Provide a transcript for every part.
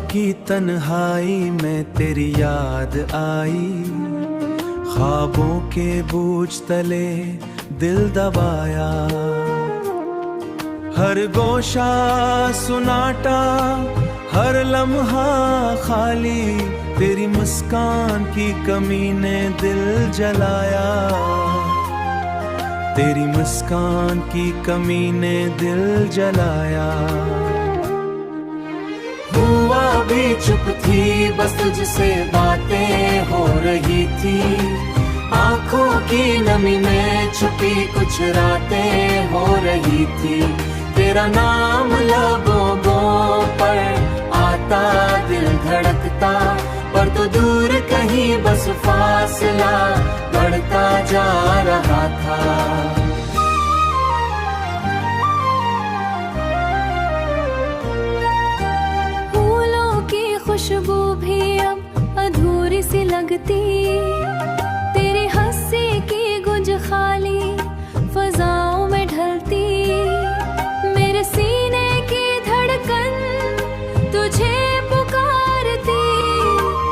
की तन्हाई में तेरी याद आई, ख्वाबों के बूझ तले दिल दबाया। हर गोशा सुनाटा, हर लम्हा खाली, तेरी मुस्कान की कमी ने दिल जलाया। तेरी मुस्कान की कमी ने दिल जलाया। हुआ भी चुप थी, बस तुझसे बातें हो रही थी। आंखों की नमी में छुपी कुछ रातें हो रही थी। तेरा नाम लबों पर आता, दिल धड़कता, पर तो दूर कहीं बस फासला बढ़ता जा रहा था। खुशबू भी अब अधूरी सी लगती, तेरी हंसी की गुंज खाली फजाओं में ढलती। मेरे सीने की धड़कन तुझे पुकारती,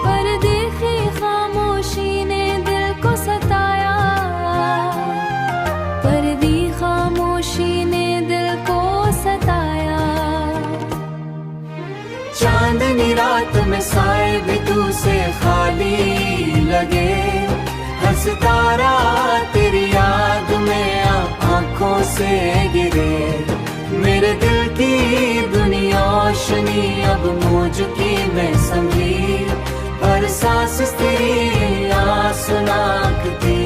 पर देखी खामोशी ने दिल को सताया। पर दी खामोशी ने दिल को सताया। चांदनी रात में साए भी तू से खाली लगे। हर सितारा तेरी याद में आंखों से गिरे। मेरे दिल की दुनिया रोशनी अब मौजूदगी में संभली। हर सांस तेरी आंसू नाकती।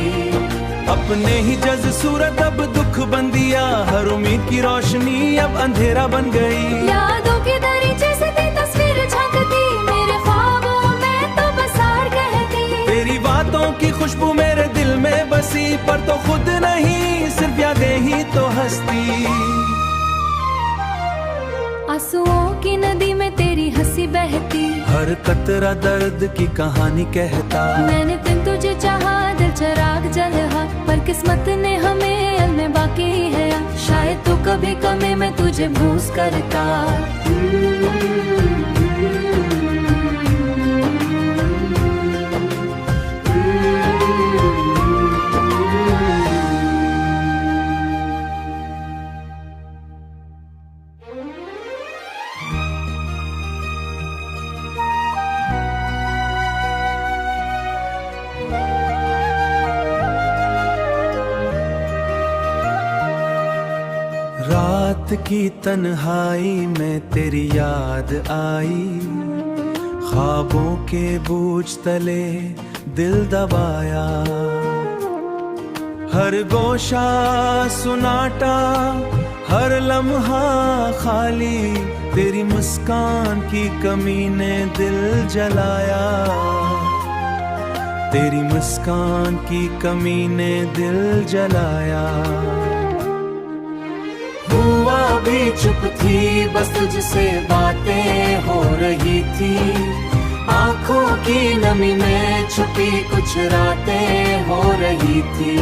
अपने ही जज सूरत अब दुख बन दिया, हर उम्मीद की रोशनी अब अंधेरा बन गई। यादों की दरीचे से तेरी तस्वीर झांकती, मेरे ख्वाबों में तो बसार कहती। तेरी बातों की खुशबू मेरे दिल में बसी, पर तो खुद नहीं सिर्फ यादें ही तो हंसती। आंसुओं की नदी में तेरी हंसी बहती, हर कतरा दर्द की कहानी कहता। मैंने दिन तुझे चाहा, दिल चिराग जलहा, पर किस्मत ने हमें अलमें बाकी है। शायद तू कभी कमी में तुझे भूस करता। रात की तन्हाई में तेरी याद आई, ख्वाबों के बूझ तले दिल दबाया। हर गोशा सुनाटा, हर लम्हा खाली, तेरी मुस्कान की कमी ने दिल जलाया। तेरी मुस्कान की कमी ने दिल जलाया। हुआ भी चुप थी, बस तुझसे बातें हो रही थी। आंखों की नमी में छुपी कुछ रातें हो रही थी।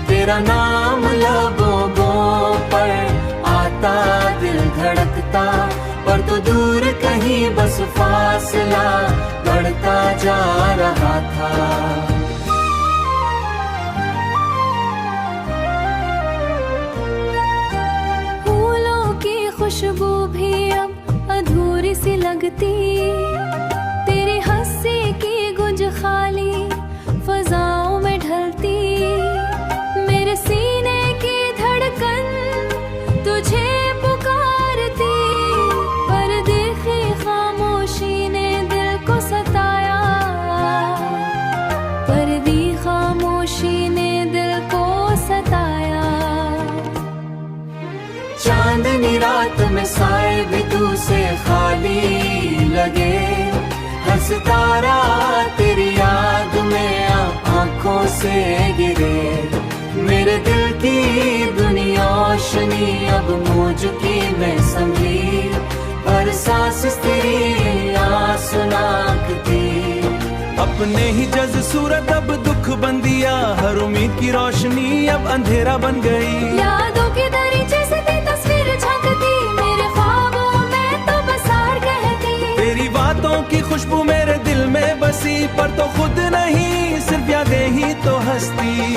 तेरा नाम लबों पर आता, दिल धड़कता, पर तो दूर कहीं बस फासला बढ़ता जा रहा था। खुशबू भी अब अधूरी सी लगती, तेरी हंसी की गुंज खाली फजाओं में ढलती। मेरे सीने की धड़कन तुझे पुकारती, पर देखी खामोशी ने दिल को सताया। पर दी खामोशी ने दिल को सताया। चांदनी रात में साए भी तू से खाली लगे। हर सितारा तेरी याद में आंखों से गिरे। मेरे दिल की दुनिया रोशनी अब मौजूदगी में संभली। हर सांस तेरी आंसू नाकती। अपने ही जज सूरत अब दुख बन दिया, हर उम्मीद की रोशनी अब अंधेरा बन गई। यादों की दरीचे से तेरी तस्वीर झांकती, मेरे ख्वाबों में तो बसार कहती। तेरी बातों बातों की खुशबू मेरे दिल में बसी, पर तो खुद नहीं सिर्फ यादें ही तो हंसती।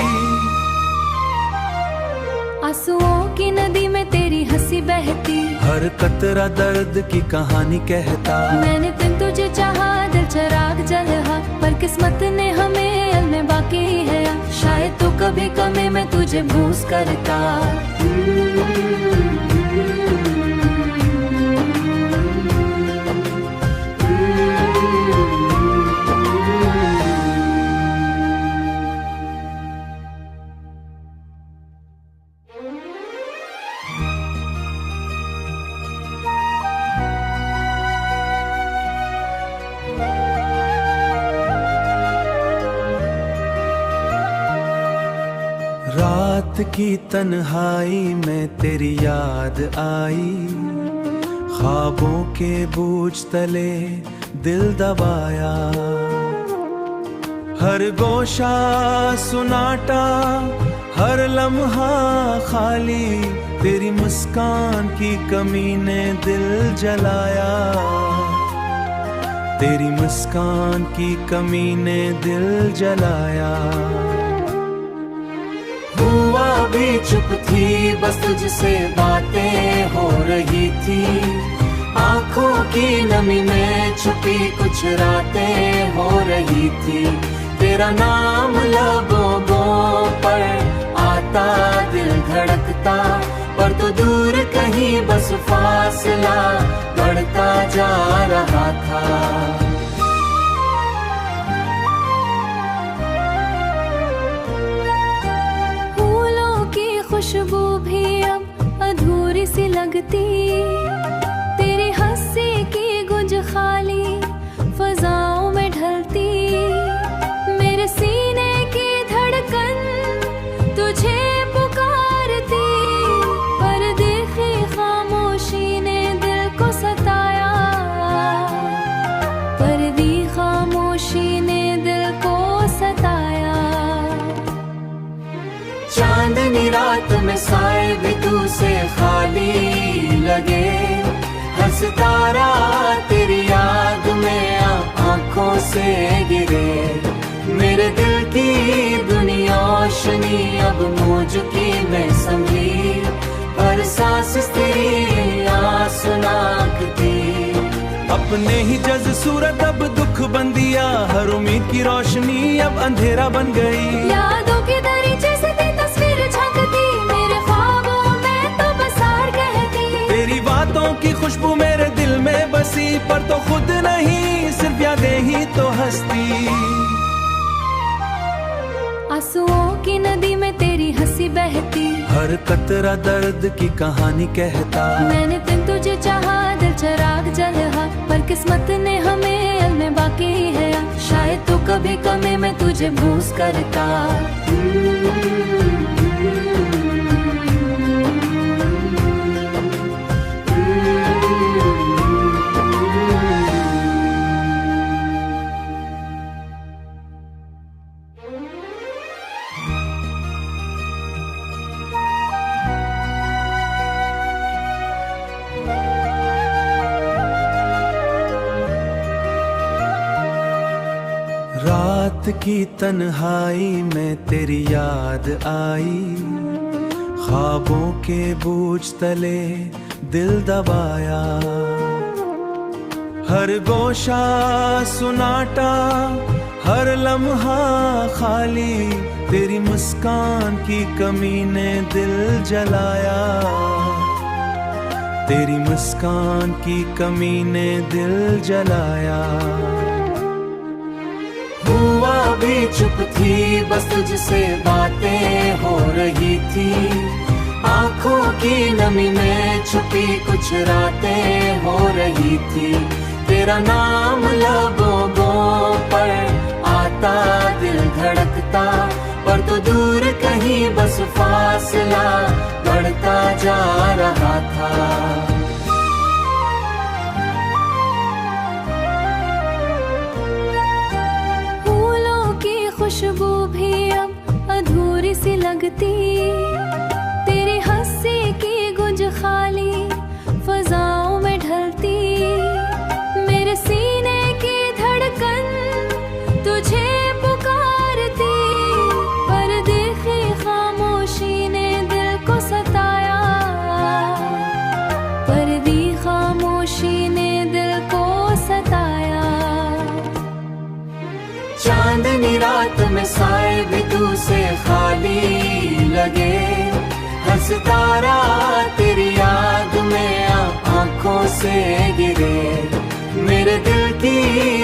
आंसुओं की नदी में तेरी हंसी बहती, हर कतरा दर्द की कहानी कहता। मैंने तुझे चाहा, दिल चिराग जलहा, पर किस्मत ने हमें अलमे बाकी है। शायद तू कभी कमी में तुझे भूस करता। रात की तन्हाई में तेरी याद आई, ख्वाबों के बूझ तले दिल दबाया। हर गोशा सुनाटा, हर लम्हा खाली, तेरी मुस्कान की कमी ने दिल जलाया। तेरी मुस्कान की कमी ने दिल जलाया। हुआ भी चुप थी, बस तुझसे बातें हो रही थी। आंखों की नमी में छुपी कुछ रातें हो रही थी। तेरा नाम लबों पर आता, दिल धड़कता, पर तो दूर कहीं बस फासला बढ़ता जा रहा था। खुशबू भी अब अधूरी सी लगती, तेरी हंसी की गूंज खाली फजाओं में ढलती। मेरे सीने की धड़कन तुझे पुकारती, पर देखी खामोशी ने दिल को सताया। पर दी खामोशी ने दिल को सताया। चांदनी रात में साए भी तू से खाली लगे। हर सितारा तेरी याद में आंखों से गिरे। मेरे दिल की दुनिया रोशनी अब मौजूदगी में संभली, हर सांस तेरी आसुनाकती। अपने ही जज सूरत अब दुख बन दिया, हर उम्मीद की रोशनी अब अंधेरा बन गई। यादों की दरीचे से तेरी तस्वीर झलकती, मेरे ख्वाबों में तो बसार कहती। तेरी बातों की खुशबू मेरे दिल में बसी, पर तो खुद नहीं सिर्फ यादें ही तो हंसती। आंसुओं की नदी में तेरी हंसी बहती, हर कतरा दर्द की कहानी कहता। मैंने तुझे चाहा, दिल चिराग जलहा, पर किस्मत ने हमें अलमे बाकी है। शायद तू कभी कमी में तुझे भूस करता। रात की तन्हाई में तेरी याद आई, ख्वाबों के बूझ तले दिल दबाया। हर गोशा सुनाटा, हर लम्हा खाली, तेरी मुस्कान की कमी ने दिल जलाया। तेरी मुस्कान की कमी ने दिल जलाया। हुआ भी चुप थी, बस तुझसे बातें हो रही थी। आंखों की नमी में छुपी कुछ रातें हो रही थी। तेरा नाम लबों पर आता, दिल धड़कता, पर तो दूर कहीं बस फासला बढ़ता जा रहा था। खुशबू भी अब अधूरी सी लगती, तेरी हंसी की गूंज खाली फजाओं में ढलती। मेरे सीने चांदनी रात में साए भी तू से खाली लगे, हर सितारा तेरी याद में आंखों से गिरे। मेरे दिल की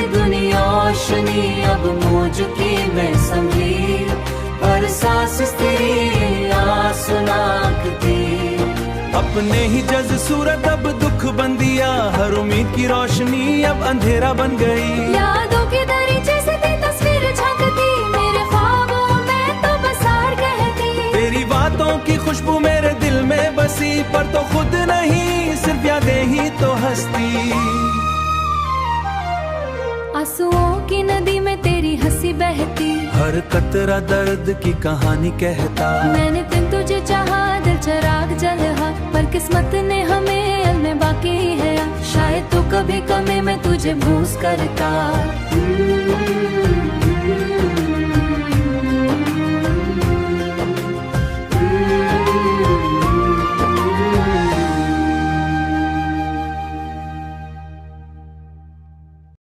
दुनिया रोशनी अब मौजूदगी में समझी, हर सांस तेरी आंसू नाकती। अपने ही जज सूरत अब दुख बन दिया, हर उम्मीद की रोशनी अब अंधेरा बन गई। यादों की दरीचे से तेरी तस्वीर झलकती, मेरे ख्वाबों में तो बसार कहती। तेरी बातों की खुशबू मेरे दिल में बसी, पर तो खुद नहीं सिर्फ यादें ही तो हंसती। आंसुओं की नदी में तेरी हंसी बहती, हर कतरा दर्द की कहानी कहता। मैंने बिन तुझे चाहा, दिल चिराग जलहा, पर किस्मत ने हमें अलमें बाकी है। शायद तू कभी कमी में तुझे भूस करता।